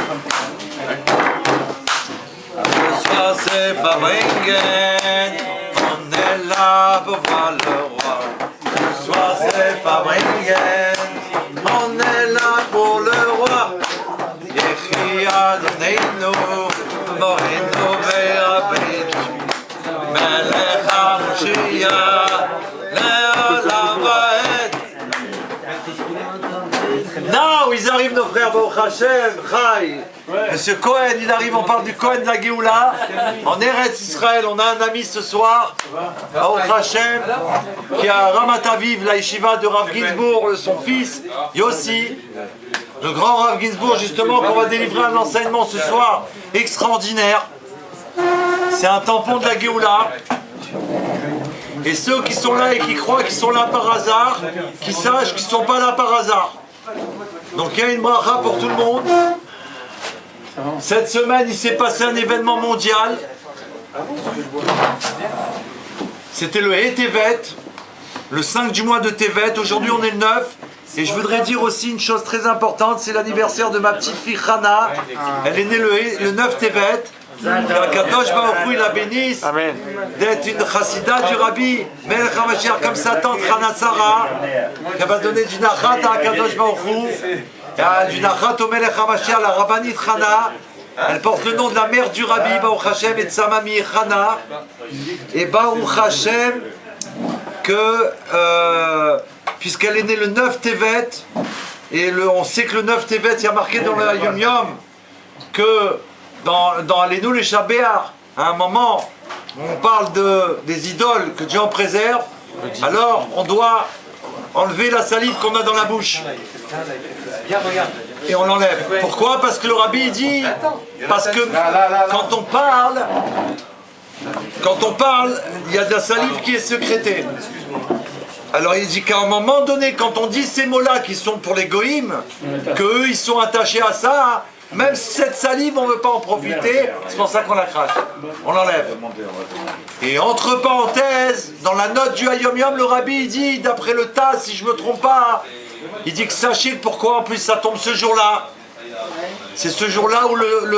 Le soir c'est Fabringen, on est là pour voir le roi. Le soir c'est Fabringen, on est là pour le roi. Yechi Adonenu, Morenu ve'Rabbeinu, Melech HaMashiach, Le'olam va'ed. Non, ils arrivent nos frères, Baruch Hashem, Chai. Monsieur Cohen, il arrive, on parle du Cohen de la Géoula. En Eretz Israël, on a un ami ce soir, Baruch Hashem, qui a Ramat Aviv, la yeshiva de Rav Ginsburg, son fils, Yossi. Le grand Rav Ginsburg, justement, qu'on va délivrer un enseignement ce soir extraordinaire. C'est un tampon de la Géoula. Et ceux qui sont là et qui croient qu'ils sont là par hasard, qui sachent qu'ils ne sont pas là par hasard. Donc il y a une bracha pour tout le monde. Cette semaine, il s'est passé un événement mondial. C'était le He Tevet, le 5 du mois de Tevet. Aujourd'hui, on est le 9. Et je voudrais dire aussi une chose très importante, c'est l'anniversaire de ma petite fille Hana. Elle est née le 9 Tevet. Kadosh Baruch Hu, il la bénisse d'être une chassida du Rabbi Melech HaMashiach comme sa tante Hana Sarah, qui va donner du nachat à Kadosh Baruch Hu, du nachat au Melech HaMashiach, la Rabbanit Hana. Elle porte le nom de la mère du Rabbi Baruch Hashem et de sa mamie Hana. Et Baruch Hashem que puisqu'elle est née le 9 Tevet, et on sait que le 9 Tevet, il y a marqué dans le Yom Yom que dans Alenu les Shabéar, à un moment, on parle des idoles que Dieu en préserve, alors on doit enlever la salive qu'on a dans la bouche. Et on l'enlève. Pourquoi? Parce que le Rabbi dit, parce que quand on parle, il y a de la salive qui est sécrétée. Alors il dit qu'à un moment donné, quand on dit ces mots-là qui sont pour les goïms, qu'eux ils sont attachés à ça, même cette salive, on ne veut pas en profiter, c'est pour ça qu'on la crache. On l'enlève. Et entre parenthèses, dans la note du Hayom Yom, le Rabbi dit, d'après le Tas, si je ne me trompe pas, il dit que sachez pourquoi en plus ça tombe ce jour-là. C'est ce jour-là où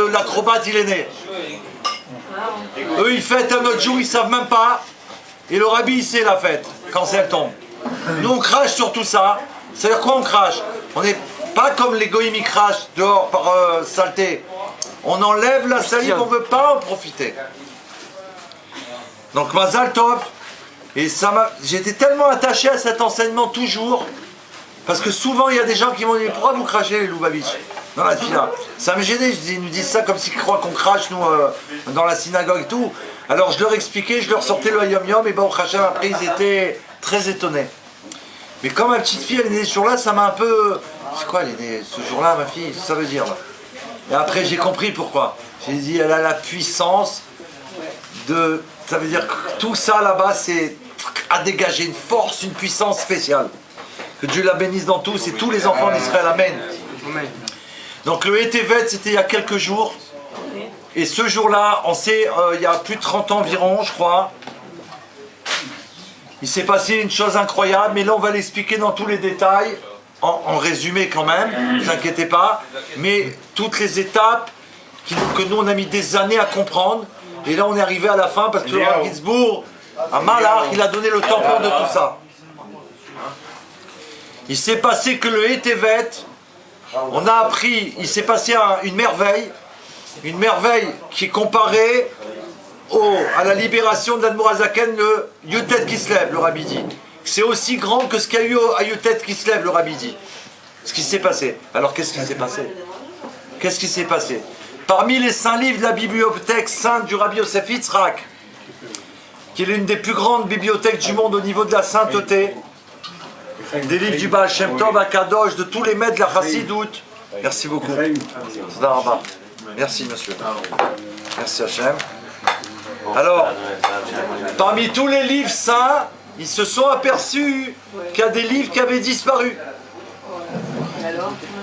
l'acrobate il est né. Eux ils fêtent un autre jour, ils ne savent même pas. Et le Rabbi il sait la fête, quand elle tombe. Nous on crache sur tout ça. C'est-à-dire quoi on crache? On n'est pas comme les goïms ils crachent dehors par saleté. On enlève la salive, on ne veut pas en profiter. Donc Mazal Tov. Et j'étais tellement attaché à cet enseignement toujours. Parce que souvent il y a des gens qui m'ont dit pourquoi vous crachez les Lubavitch dans la fila? Ça me gênait, ils nous disent ça comme s'ils croient qu'on crache nous dans la synagogue et tout. Alors je leur expliquais, je leur sortais le Yom Yom et Baruch Hashem après ils étaient très étonnés. Mais quand ma petite fille elle est née ce jour-là, ça m'a un peu... C'est quoi elle est née ce jour-là ma fille? Ça veut dire là. Et après j'ai compris pourquoi. J'ai dit elle a la puissance de... Ça veut dire que tout ça là-bas c'est à dégager une force, une puissance spéciale. Que Dieu la bénisse dans tous et tous les enfants d'Israël. Amen. Donc le He Tevet c'était il y a quelques jours. Et ce jour-là, on sait, il y a plus de 30 ans environ, je crois, il s'est passé une chose incroyable, mais là on va l'expliquer dans tous les détails, en résumé quand même, ne vous inquiétez pas, mais toutes les étapes que nous on a mis des années à comprendre, et là on est arrivé à la fin parce que le Rav Ginsburg, à Malach, il a donné le tampon de tout ça. Il s'est passé que le He Tevet, on a appris, il s'est passé une merveille qui est comparée à la libération d'Admour HaZaken, le Yutet Kislev, le Rabbi dit. C'est aussi grand que ce qu'il y a eu à Yutet Kislev, le Rabbi dit. Ce qui s'est passé. Alors qu'est-ce qui s'est passé? Qu'est-ce qui s'est passé? Parmi les 5 livres de la bibliothèque sainte du Rabbi Yosef Yitzhak, qui est l'une des plus grandes bibliothèques du monde au niveau de la sainteté, des livres du Baal Shem Tov, Akadosh, de tous les maîtres de la Chassidout. Merci beaucoup. Merci monsieur. Merci Hachem. Alors, parmi tous les livres saints, ils se sont aperçus qu'il y a des livres qui avaient disparu.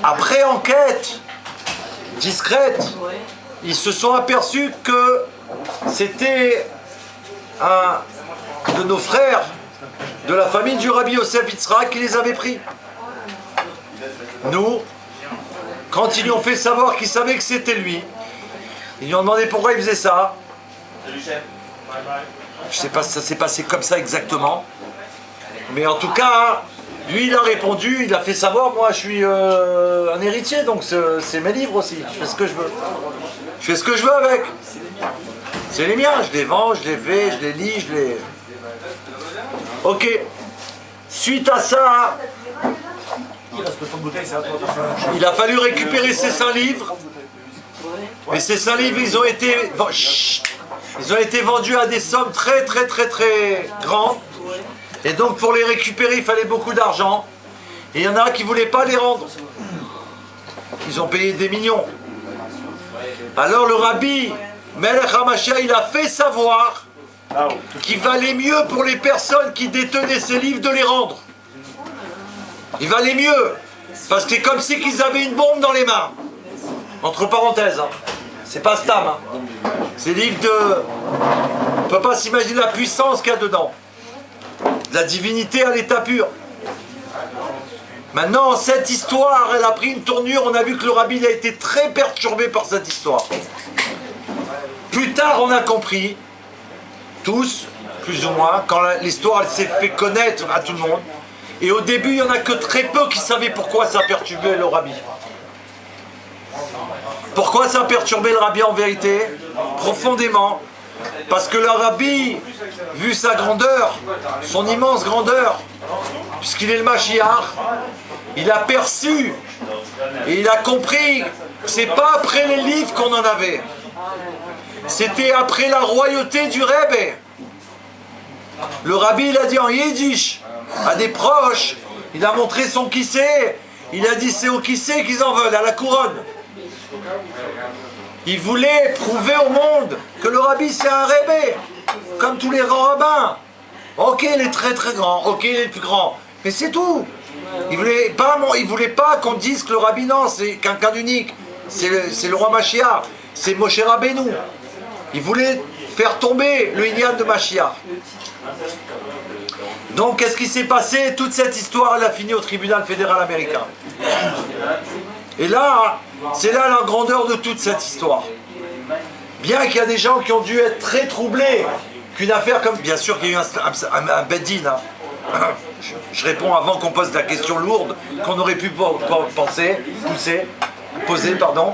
Après enquête discrète, ils se sont aperçus que c'était un de nos frères de la famille du Rabbi Yosef Yitzhak qui les avait pris. Nous, Quand ils lui ont fait savoir qu'ils savaient que c'était lui, ils lui ont demandé pourquoi il faisait ça. Je sais pas si ça s'est passé comme ça exactement. Mais en tout cas, lui il a répondu, il a fait savoir, moi je suis un héritier, donc c'est mes livres aussi, je fais ce que je veux. Je fais ce que je veux avec. C'est les miens, je les vends, je les fais, je les lis, je les... Ok. Suite à ça, il a fallu récupérer ces 5 livres. Et ces 5 livres, ils ont été vendus à des sommes très grandes. Et donc pour les récupérer, il fallait beaucoup d'argent. Et il y en a qui ne voulaient pas les rendre. Ils ont payé des millions. Alors le rabbi Melech HaMashiach, il a fait savoir qu'il valait mieux pour les personnes qui détenaient ces livres de les rendre. Il valait mieux. Parce que c'est comme si qu'ils avaient une bombe dans les mains. Entre parenthèses. Hein. C'est pas Stam. Hein. Ces livres de... On ne peut pas s'imaginer la puissance qu'il y a dedans. De la divinité à l'état pur. Maintenant, cette histoire, elle a pris une tournure. On a vu que le rabbi a été très perturbé par cette histoire. Plus tard, on a compris, tous, plus ou moins, quand l'histoire s'est fait connaître à tout le monde. Et au début, il n'y en a que très peu qui savaient pourquoi ça perturbait le rabbi. Pourquoi ça perturbait le rabbi en vérité? Profondément. Parce que le rabbi, vu sa grandeur, son immense grandeur, puisqu'il est le Mashiach, il a perçu et il a compris que c'est pas après les livres qu'on en avait. C'était après la royauté du Rebbe. Le rabbi, il a dit en yiddish à des proches, il a montré son kissé, il a dit c'est au kissé qu'ils en veulent, à la couronne. Il voulait prouver au monde que le rabbi c'est un Rebbe, comme tous les grands rabbins. Ok, il est très grand, ok, il est le plus grand, mais c'est tout. Il voulait pas qu'on dise que le rabbi, non, c'est quelqu'un d'unique, c'est le roi Mashiach, c'est Moshe Rabbeinu. Il voulait faire tomber le Inyan de Mashiach. Donc, qu'est-ce qui s'est passé? Toute cette histoire, elle a fini au tribunal fédéral américain. Et là, c'est là la grandeur de toute cette histoire. Bien qu'il y a des gens qui ont dû être très troublés qu'une affaire comme... Bien sûr qu'il y a eu un bed-in. Hein. Je réponds avant qu'on pose la question lourde qu'on aurait pu poser, pardon.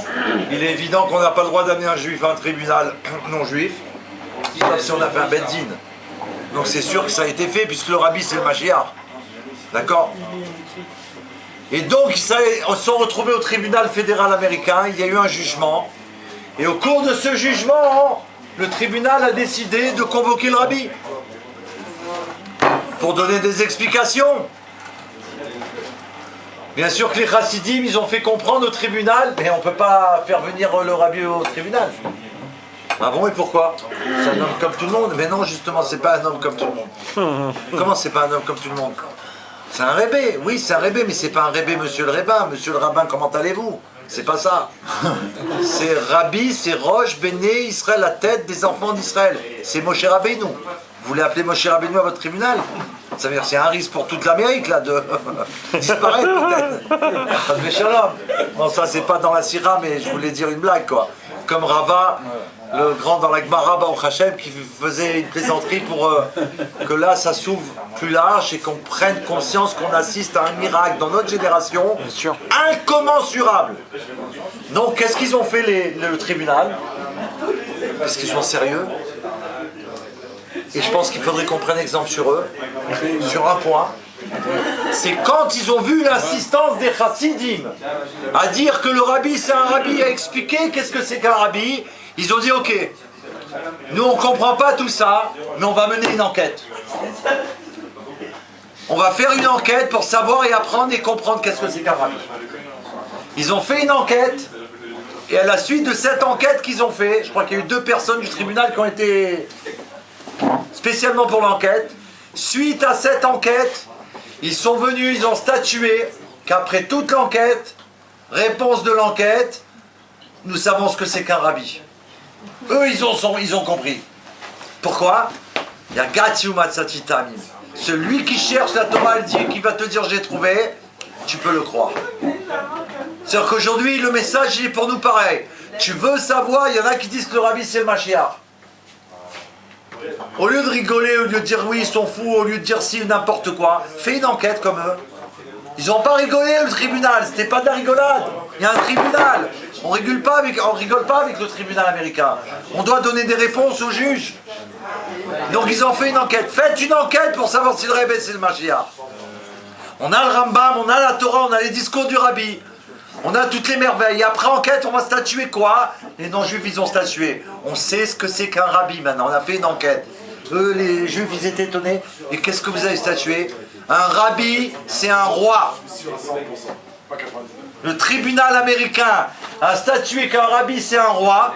Il est évident qu'on n'a pas le droit d'amener un juif à un tribunal non juif, sauf si on a fait un bed-in. Donc c'est sûr que ça a été fait, puisque le rabbi c'est le Mashiach. D'accord? Et donc ils se sont retrouvés au tribunal fédéral américain, il y a eu un jugement. Et au cours de ce jugement, le tribunal a décidé de convoquer le rabbi pour donner des explications. Bien sûr que les chassidim, ils ont fait comprendre au tribunal, mais on ne peut pas faire venir le rabbi au tribunal. Ah bon, et pourquoi? C'est un homme comme tout le monde. Mais non, justement, c'est pas un homme comme tout le monde. Comment c'est pas un homme comme tout le monde? C'est un rébé, oui, c'est un rébé, mais c'est pas un rébé, monsieur le rabbin. Monsieur le rabbin, comment allez-vous? C'est pas ça. C'est Rabbi, c'est Roche, Béné, Israël, la tête des enfants d'Israël. C'est Moshe Rabbeinu. Vous voulez appeler Moshe Rabbeinu à votre tribunal? Ça veut dire c'est un risque pour toute l'Amérique, là, de disparaître peut-être. Mais shalom. Bon, ça, c'est pas dans la Syrah, mais je voulais dire une blague, quoi. Comme Rava, le grand dans la Gemara, Baruch Hashem, qui faisait une plaisanterie pour que là, ça s'ouvre plus large et qu'on prenne conscience qu'on assiste à un miracle dans notre génération incommensurable. Donc, qu'est-ce qu'ils ont fait le tribunal? Est-ce qu'ils sont sérieux? Et je pense qu'il faudrait qu'on prenne exemple sur eux, sur un point. C'est quand ils ont vu l'insistance des chassidim à dire que le rabbi c'est un rabbi, à expliquer qu'est-ce que c'est qu'un rabbi, ils ont dit ok, nous on comprend pas tout ça, mais on va mener une enquête. On va faire une enquête pour savoir et apprendre et comprendre qu'est-ce que c'est qu'un rabbi. Ils ont fait une enquête, et à la suite de cette enquête qu'ils ont fait, je crois qu'il y a eu 2 personnes du tribunal qui ont été spécialement pour l'enquête. Suite à cette enquête, ils sont venus, ils ont statué qu'après toute l'enquête, réponse de l'enquête, nous savons ce que c'est qu'un rabbi. Eux, ils ont compris. Pourquoi? Il y a Gatsu Matsati Tamim. Celui qui cherche la Torah, elle dit, qui va te dire j'ai trouvé, tu peux le croire. C'est-à-dire qu'aujourd'hui, le message, il est pour nous pareil. Tu veux savoir, il y en a qui disent que le rabbi, c'est le Mashiach. Au lieu de rigoler, au lieu de dire oui, ils sont fous, au lieu de dire si, n'importe quoi, fais une enquête comme eux. Ils n'ont pas rigolé, le tribunal, c'était pas de la rigolade. Il y a un tribunal. On rigole pas avec le tribunal américain. On doit donner des réponses aux juges. Donc ils ont fait une enquête. Faites une enquête pour savoir si le Rebbe c'est le Mashiach. On a le Rambam, on a la Torah, on a les discours du Rabbi. On a toutes les merveilles. Après enquête, on va statuer quoi? Les non-juifs, ils ont statué. On sait ce que c'est qu'un Rabbi maintenant. On a fait une enquête. Eux, les juifs, ils étaient étonnés. Et qu'est-ce que vous avez statué? Un Rabbi, c'est un roi. Le tribunal américain a statué qu'un Rabbi, c'est un roi.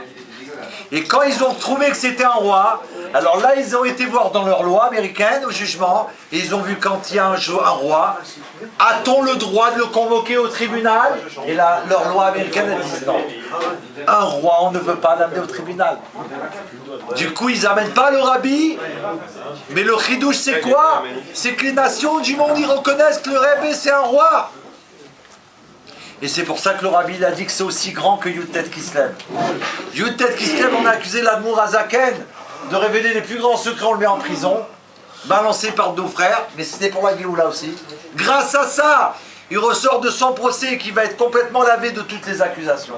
Et quand ils ont trouvé que c'était un roi, alors là, ils ont été voir dans leur loi américaine, au jugement, et ils ont vu quand il y a un roi, a-t-on le droit de le convoquer au tribunal? Et là, leur loi américaine, elle dit non. Un roi, on ne veut pas l'amener au tribunal. Du coup, ils n'amènent pas le rabbi, mais le chidouche, c'est quoi? C'est que les nations du monde, ils reconnaissent que le Rebbe, c'est un roi. Et c'est pour ça que le rabbi il a dit que c'est aussi grand que Yud Tet Kislev. Yud Tet Kislev, on a accusé l'Admour Azaken de révéler les plus grands secrets, on le met en prison, balancé par deux frères, mais c'était pour la Géoula aussi. Grâce à ça, il ressort de son procès qui va être complètement lavé de toutes les accusations.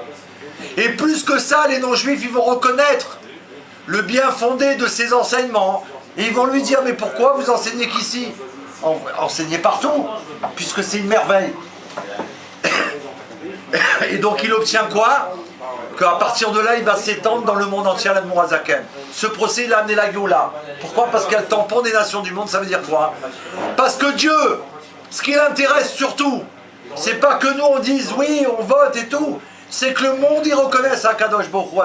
Et plus que ça, les non-juifs, ils vont reconnaître le bien fondé de ses enseignements. Et ils vont lui dire, mais pourquoi vous enseignez qu'ici? Enseignez partout, puisque c'est une merveille. Et donc il obtient quoi? Qu'à partir de là, il va s'étendre dans le monde entier à l'Admour Azaken. Ce procès, il a amené la Géoula. Pourquoi? Parce qu'il y a le tampon des nations du monde, ça veut dire quoi? Parce que Dieu, ce qui l'intéresse surtout, c'est pas que nous on dise oui, on vote et tout, c'est que le monde y reconnaisse Akadosh Baruch Hu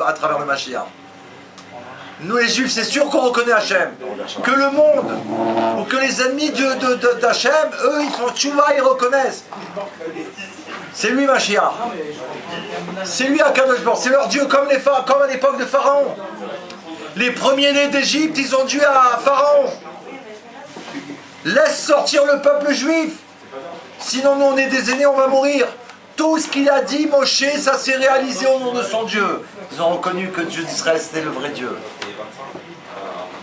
à travers le Mashiach. Nous les Juifs, c'est sûr qu'on reconnaît Hachem. Que le monde, ou que les ennemis d'Hachem, eux, ils font tchouva, ils reconnaissent. C'est lui Mashiach. C'est lui Akadosh Baruch Hu. C'est leur Dieu, comme à l'époque de Pharaon. Les premiers-nés d'Égypte, ils ont dû à Pharaon. Laisse sortir le peuple juif. Sinon, nous, on est des aînés, on va mourir. Tout ce qu'il a dit, Moshe, ça s'est réalisé au nom de son Dieu. Ils ont reconnu que Dieu d'Israël, c'était le vrai Dieu.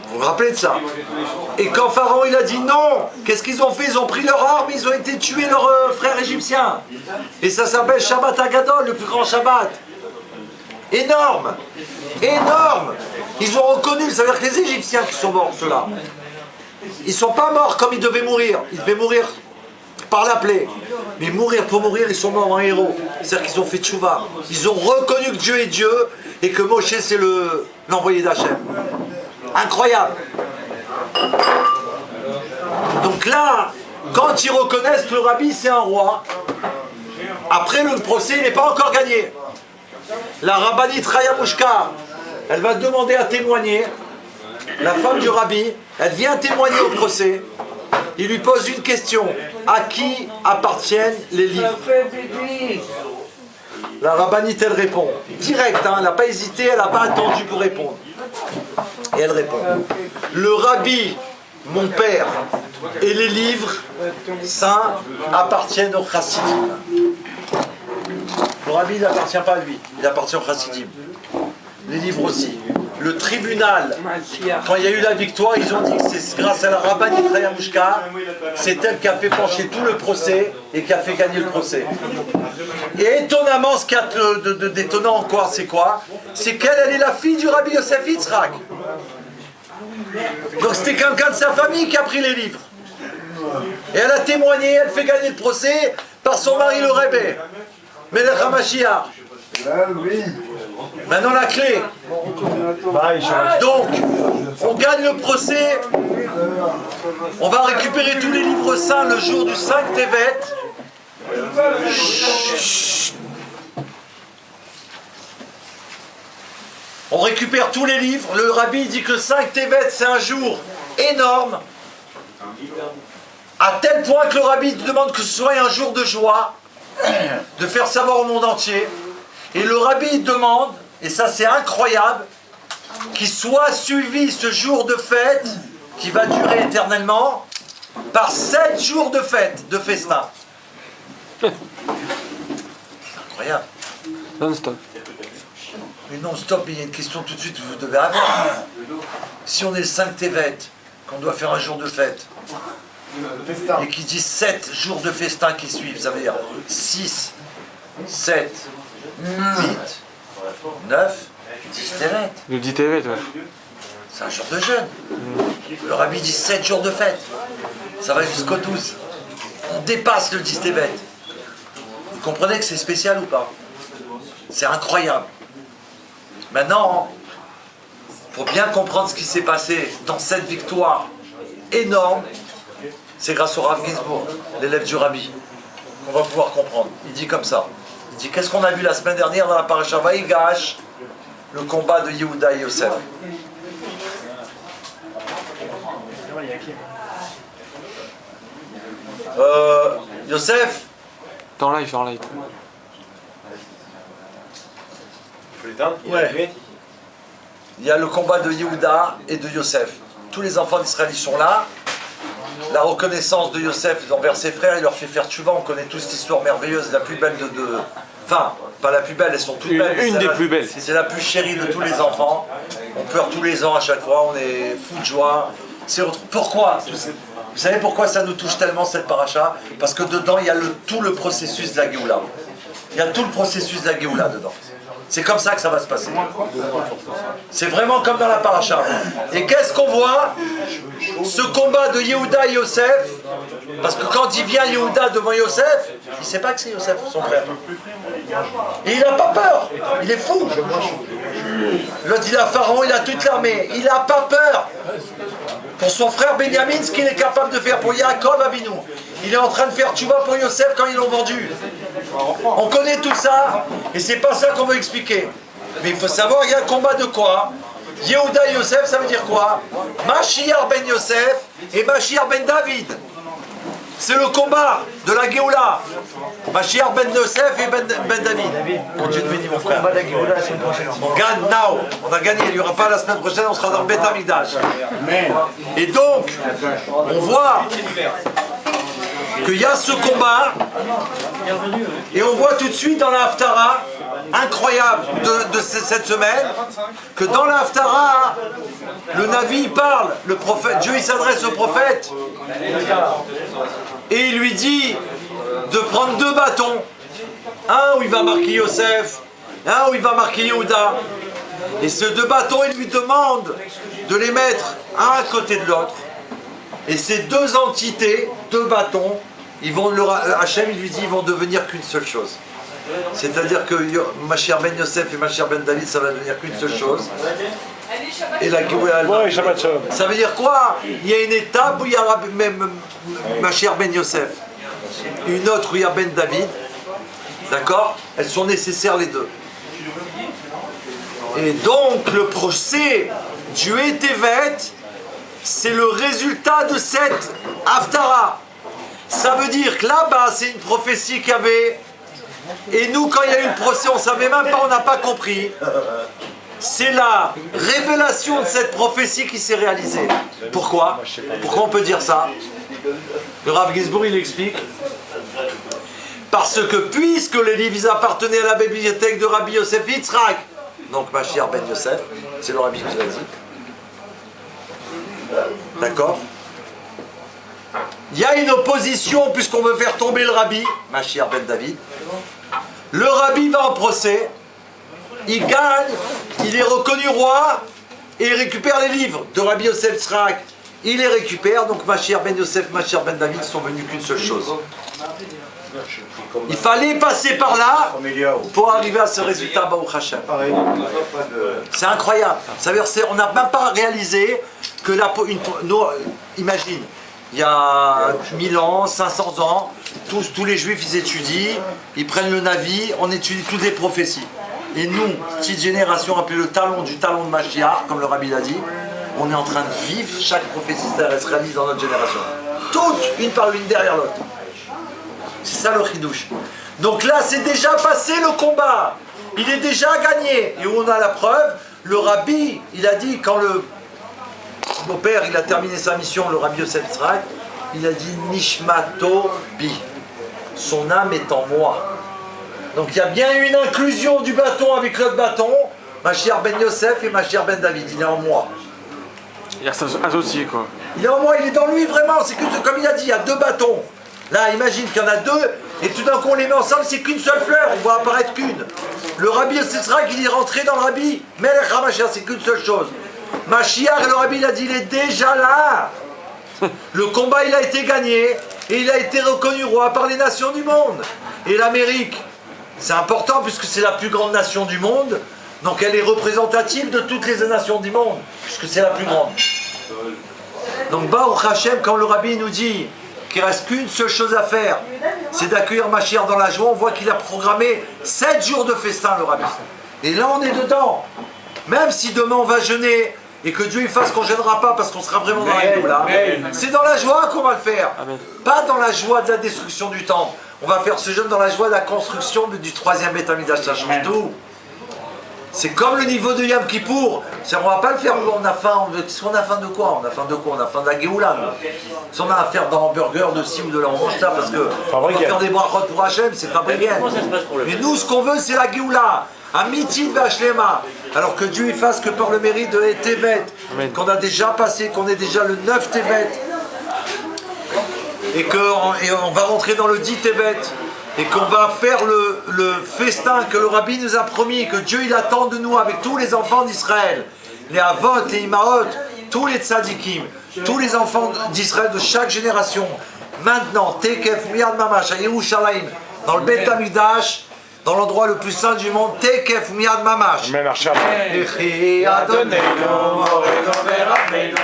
Vous vous rappelez de ça? Et quand Pharaon, il a dit non, qu'est-ce qu'ils ont fait? Ils ont pris leur arme, ils ont été tués leurs frères égyptiens. Et ça s'appelle Shabbat Hagadol, le plus grand Shabbat. Énorme. Énorme. Ils ont reconnu, ça veut dire que les Égyptiens qui sont morts, ceux-là, ils ne sont pas morts comme ils devaient mourir. Ils devaient mourir par la plaie. Mais mourir pour mourir, ils sont morts en héros. C'est-à-dire qu'ils ont fait tchouva. Ils ont reconnu que Dieu est Dieu et que Moshe c'est l'envoyé d'Hachem. Incroyable. Donc là, quand ils reconnaissent que le rabbi c'est un roi, après le procès il n'est pas encore gagné. La rabbinite Raya Mushka, elle va demander à témoigner. La femme du rabbi, elle vient témoigner au procès. Il lui pose une question. À qui appartiennent les livres? La rabbinite, elle répond. Direct, hein, elle n'a pas hésité, elle n'a pas attendu pour répondre. Et elle répond. Le rabbi, mon père, et les livres saints appartiennent au chassidim. Le rabbi, il n'appartient pas à lui, il appartient au chassidim. Les livres aussi. Le tribunal, quand il y a eu la victoire, ils ont dit que c'est grâce à la rabbinite Raya Mushka, c'est elle qui a fait pencher tout le procès et qui a fait gagner le procès. Et étonnamment, ce qu'il y a d'étonnant encore, c'est quoi? C'est qu'elle, elle est la fille du rabbi Yosef Yitzhak. Donc c'était quelqu'un de sa famille qui a pris les livres. Et elle a témoigné, elle fait gagner le procès par son mari le Rebbe, Melech HaMashiach. Maintenant la clé. Donc, on gagne le procès. On va récupérer tous les livres saints le jour du 5 Tevet. On récupère tous les livres. Le rabbi dit que le 5 Tevet c'est un jour énorme. À tel point que le rabbi demande que ce soit un jour de joie, de faire savoir au monde entier. Et le rabbi demande, et ça c'est incroyable, qu'il soit suivi ce jour de fête, qui va durer éternellement, par 7 jours de fête, de festin. incroyable. Non-stop. Mais non-stop, il y a une question tout de suite que vous devez avoir. Si on est le 5 Tevet, qu'on doit faire un jour de fête, et qui dit 7 jours de festin qui suivent, ça veut dire 6, 7, 8, 9, 10 Tevet. Le 10 TV, ouais. C'est un jour de jeûne. Le rabbi dit 7 jours de fête. Ça va jusqu'au 12. On dépasse le 10 Tevet. Vous comprenez que c'est spécial ou pas? C'est incroyable. Maintenant, il faut bien comprendre ce qui s'est passé dans cette victoire énorme. C'est grâce au Rav Ginsburg, l'élève du Rabbi, qu'on va pouvoir comprendre. Il dit comme ça. Il dit, qu'est-ce qu'on a vu la semaine dernière dans la paracha Vaïgash, le combat de Yehuda et Yosef. Yosef. T'es en live, Il faut l'éteindre. Ouais. Il y a le combat de Yehuda et de Yosef. Tous les enfants d'Israël sont là. La reconnaissance de Yosef envers ses frères, il leur fait faire tchouva. On connaît tous cette histoire merveilleuse, la plus belle Enfin, pas la plus belle, elles sont toutes belles. Une des plus belles. C'est la plus chérie de tous les enfants. On pleure tous les ans à chaque fois, on est fou de joie. Pourquoi? Vous savez pourquoi ça nous touche tellement cette paracha? Parce que dedans, il y a tout le processus de la Géoula. Il y a tout le processus de la Géoula dedans. C'est comme ça que ça va se passer. C'est vraiment comme dans la paracha. Et qu'est-ce qu'on voit? Ce combat de Yehuda et Yosef, parce que quand il vient Yehuda devant Yosef, il ne sait pas que c'est Yosef, son frère. Et il n'a pas peur, il est fou. L'autre, il a Pharaon, il a toute l'armée, il n'a pas peur. Pour son frère Benjamin, ce qu'il est capable de faire pour Yaakov Avinu. Il est en train de faire tchouva pour Yosef quand ils l'ont vendu. On connaît tout ça, et c'est pas ça qu'on veut expliquer. Mais il faut savoir, il y a un combat de quoi? Yehuda et Yosef, ça veut dire quoi? Mashiach ben Yosef et Mashiach ben David. C'est le combat de la Géoula. Mashiach ben Yosef et ben David. Quand Dieu te bénit, mon frère. On gagne now. On a gagné. Il n'y aura pas la semaine prochaine, on sera dans le Beth Amikdash. Et donc, on voit qu'il y a ce combat, et on voit tout de suite dans la Haftara, incroyable de cette semaine, que dans la Haftara, le Navi parle, le prophète, Dieu il s'adresse au prophète, et il lui dit de prendre 2 bâtons, un où il va marquer Yosef, un où il va marquer Yehuda, et ces 2 bâtons, il lui demande de les mettre un à côté de l'autre. Et ces 2 entités, 2 bâtons, Hachem il lui dit ils vont devenir qu'une seule chose. C'est-à-dire que Mashiach ben Yosef et Mashiach ben David, ça va devenir qu'une seule chose. Et la Géoula, ça veut dire quoi? Il y a une étape où il y a même Mashiach ben Yosef, une autre où il y a ben David. D'accord? Elles sont nécessaires les 2. Et donc le procès du Tevet, c'est le résultat de cette Haftara. Ça veut dire que là-bas, c'est une prophétie qu'il y avait. Et nous, quand il y a eu le procès, on ne savait même pas, on n'a pas compris. C'est la révélation de cette prophétie qui s'est réalisée. Pourquoi? Pourquoi on peut dire ça? Le Rav Ginsburg, il explique. Parce que puisque les livres ils appartenaient à la bibliothèque de Rabbi Yosef Yitzhak, donc Mashiach ben Yosef, c'est le Rabbi qui nous l'a dit. D'accord? Il y a une opposition puisqu'on veut faire tomber le Rabbi, Mashiach ben David. Le Rabbi va en procès, il gagne, il est reconnu roi et il récupère les livres de Rabbi Yosef Yitzhak. Il les récupère, donc Mashiach ben Yosef, Mashiach ben David sont venus qu'une seule chose. Il fallait passer par là pour arriver à ce résultat, Baruch Hashem. C'est incroyable. Ça veut dire, on n'a même pas réalisé que imagine, il y a 1000 ans, 500 ans, tous les juifs ils étudient, ils prennent le Navi, on étudie toutes les prophéties. Et nous, petite génération appelée le talon de Mashiach, comme le Rabbi l'a dit, on est en train de vivre chaque prophétie, elle se réalise dans notre génération. Toutes, une par une derrière l'autre. C'est ça le chidouche. Donc là, c'est déjà passé le combat. Il est déjà gagné. Et où on a la preuve, le Rabbi, il a dit, quand mon père, il a terminé sa mission, le Rabbi Yosef Yitzhak, il a dit Nishmato bi. Son âme est en moi. Donc il y a bien une inclusion du bâton avec l'autre bâton, Mashiach ben Yosef et Mashiach ben David, il est en moi. Il y a ça associé quoi. Il est en moi, il est dans lui vraiment, c'est que comme il a dit, il y a deux bâtons. Là, imagine qu'il y en a deux, et tout d'un coup on les met ensemble, c'est qu'une seule fleur, on voit apparaître qu'une. Le rabbi Sisrak, il est rentré dans le rabbi, Melech HaMashiach, c'est qu'une seule chose. Mashiach, le rabbi, il a dit, il est déjà là. Le combat, il a été gagné, et il a été reconnu roi par les nations du monde. Et l'Amérique, c'est important puisque c'est la plus grande nation du monde, donc elle est représentative de toutes les nations du monde, puisque c'est la plus grande. Donc Baruch Hashem, quand le rabbi nous dit qu'il ne reste qu'une seule chose à faire, c'est d'accueillir Mashiach dans la joie, on voit qu'il a programmé 7 jours de festin, le rabbi. Et là on est dedans. Même si demain on va jeûner, et que Dieu il fasse qu'on ne gênera pas parce qu'on sera vraiment dans la Géoula, c'est dans la joie qu'on va le faire. Amen. Pas dans la joie de la destruction du temple. On va faire ce jeûne dans la joie de la construction du 3e Beth Amikdash, ça change tout. C'est comme le niveau de Yom Kippour. On ne va pas le faire où on a faim. On a faim de quoi? On a faim de quoi? On a faim de la Géoula. Si on a à faire dans hamburger de ci ou de là, on mange ça parce que on va faire des brachot pour Hachem, c'est fabriqué. Mais nous, ce qu'on veut, c'est la Géoula. Amitin Vashlema. Alors que Dieu il fasse que par le mérite de Tevet, qu'on a déjà passé, qu'on est déjà le 9 Tevet, et qu'on va rentrer dans le 10 Tevet, et qu'on va faire le festin que le rabbi nous a promis, que Dieu il attend de nous avec tous les enfants d'Israël, les Avot, les Imaot, tous les tzadikim, tous les enfants d'Israël de chaque génération. Maintenant, Tekef Miyad Mamash à Yerushalayim, dans le Beth Amikdash, dans l'endroit le plus saint du monde, Tekef Miyad Mamash. Amen, Arsham. Echi Adonenu, Morenu Verabenu,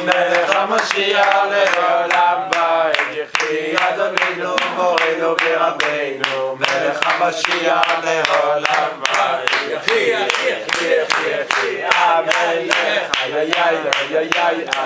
Melech HaMashiach le'olam va'ed. Echi Adonenu, Morenu Verabenu, Melech HaMashiach le'olam va'ed. Echi, Amen. Ay, ay, ay, ay, ay, ay.